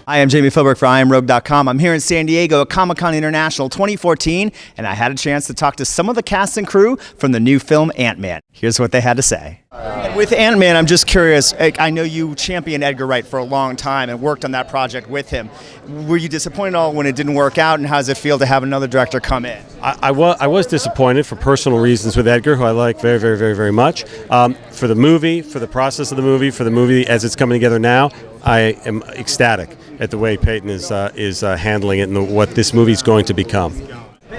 I am Jami Philbrick for iamROGUE.com. I'm here in San Diego at Comic-Con International 2014, and I had a chance to talk to some of the cast and crew from the new film Ant-Man. Here's what they had to say. With Ant-Man, I'm just curious, I know you championed Edgar Wright for a long time and worked on that project with him. Were you disappointed at all when it didn't work out, and how does it feel to have another director come in? I was disappointed for personal reasons with Edgar, who I like very, very, very, very much. For the movie, for the process of the movie as it's coming together now, I am ecstatic at the way Peyton is handling it and what this movie is going to become.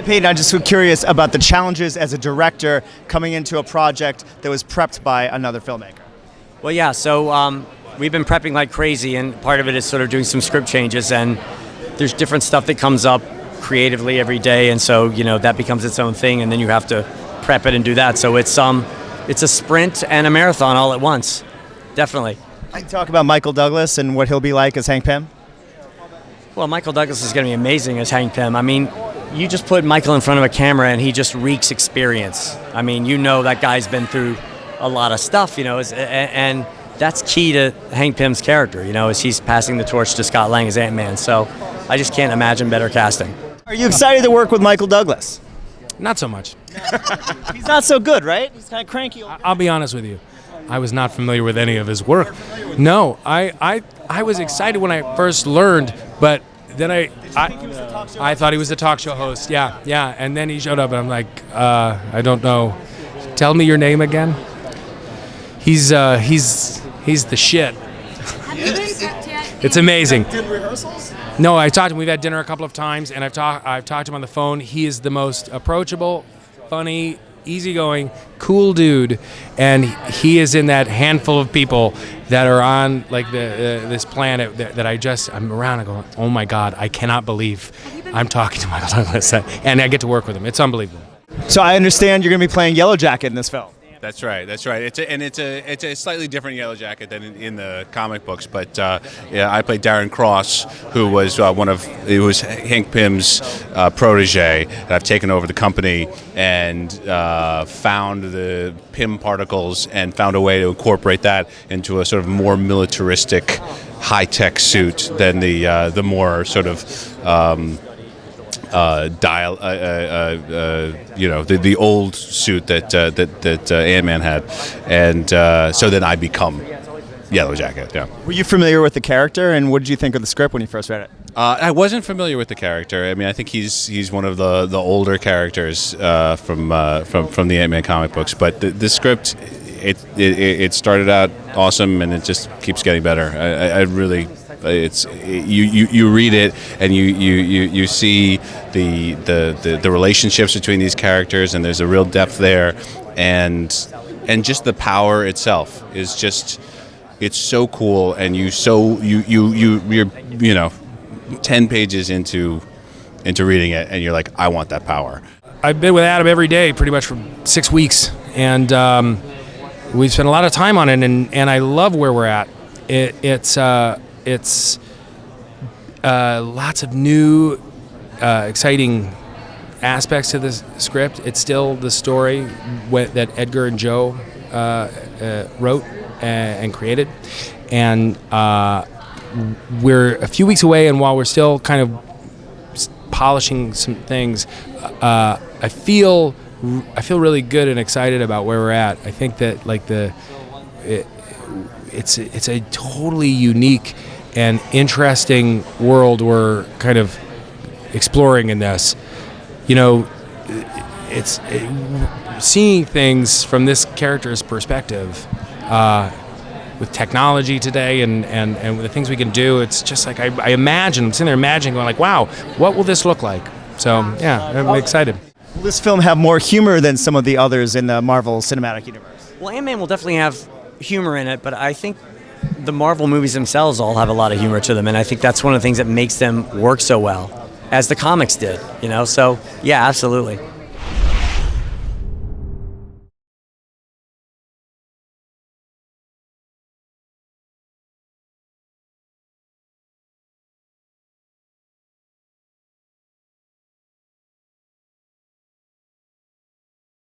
Peyton, I'm just curious about the challenges as a director coming into a project that was prepped by another filmmaker. Well, yeah, so we've been prepping like crazy, and part of it is sort of doing some script changes, and there's different stuff that comes up creatively every day, and so, you know, that becomes its own thing, and then you have to prep it and do that. So it's a sprint and a marathon all at once, definitely. Can you talk about Michael Douglas and what he'll be like as Hank Pym? Well, Michael Douglas is going to be amazing as Hank Pym. I mean, you just put Michael in front of a camera and he just reeks experience. I mean, you know that guy's been through a lot of stuff, you know, and that's key to Hank Pym's character, you know, as he's passing the torch to Scott Lang as Ant-Man. So I just can't imagine better casting. Are you excited to work with Michael Douglas? Not so much. He's not so good, right? He's kind of cranky. I'll be honest with you. I was not familiar with any of his work. No, I was excited when I first learned, but then I thought he was a talk show host. Yeah, and then he showed up, and I'm like, I don't know. Tell me your name again. He's the shit. It's amazing. Did rehearsals? No, I talked to him. We've had dinner a couple of times, and I've talked to him on the phone. He is the most approachable, funny, easygoing, cool dude, and he is in that handful of people that are on like this planet that I'm around and going, oh my God, I cannot believe I'm talking to Michael Douglas, and I get to work with him. It's unbelievable. So I understand you're going to be playing Yellow Jacket in this film. That's right. It's a slightly different Yellow Jacket than in the comic books. But yeah, I played Darren Cross, who was Hank Pym's protege. And I've taken over the company and found the Pym particles and found a way to incorporate that into a sort of more militaristic, high-tech suit than the more sort of the old suit that Ant-Man had, and so then I become Yellow Jacket. Yeah. Were you familiar with the character, and what did you think of the script when you first read it? I wasn't familiar with the character. I mean, I think he's one of the older characters from the Ant-Man comic books, but the script it started out awesome, and it just keeps getting better. I really. You read it and you see the relationships between these characters, and there's a real depth there, and just the power itself is just, it's so cool, and you're 10 pages into reading it and you're like, I want that power. I've been with Adam every day pretty much for 6 weeks, and we've spent a lot of time on it, and I love where we're at. It's lots of new, exciting aspects to this script. It's still the story that Edgar and Joe wrote and created. And we're a few weeks away, and while we're still kind of polishing some things, I feel really good and excited about where we're at. I think that it's a totally unique and interesting world we're kind of exploring in this. You know, it's seeing things from this character's perspective with technology today and the things we can do. It's just like I imagine, I'm sitting there imagining, going like, wow, what will this look like? So yeah, I'm excited. Will this film have more humor than some of the others in the Marvel Cinematic Universe? Well, Ant-Man will definitely have humor in it, but I think the Marvel movies themselves all have a lot of humor to them, and I think that's one of the things that makes them work so well, as the comics did, you know? So, yeah, absolutely.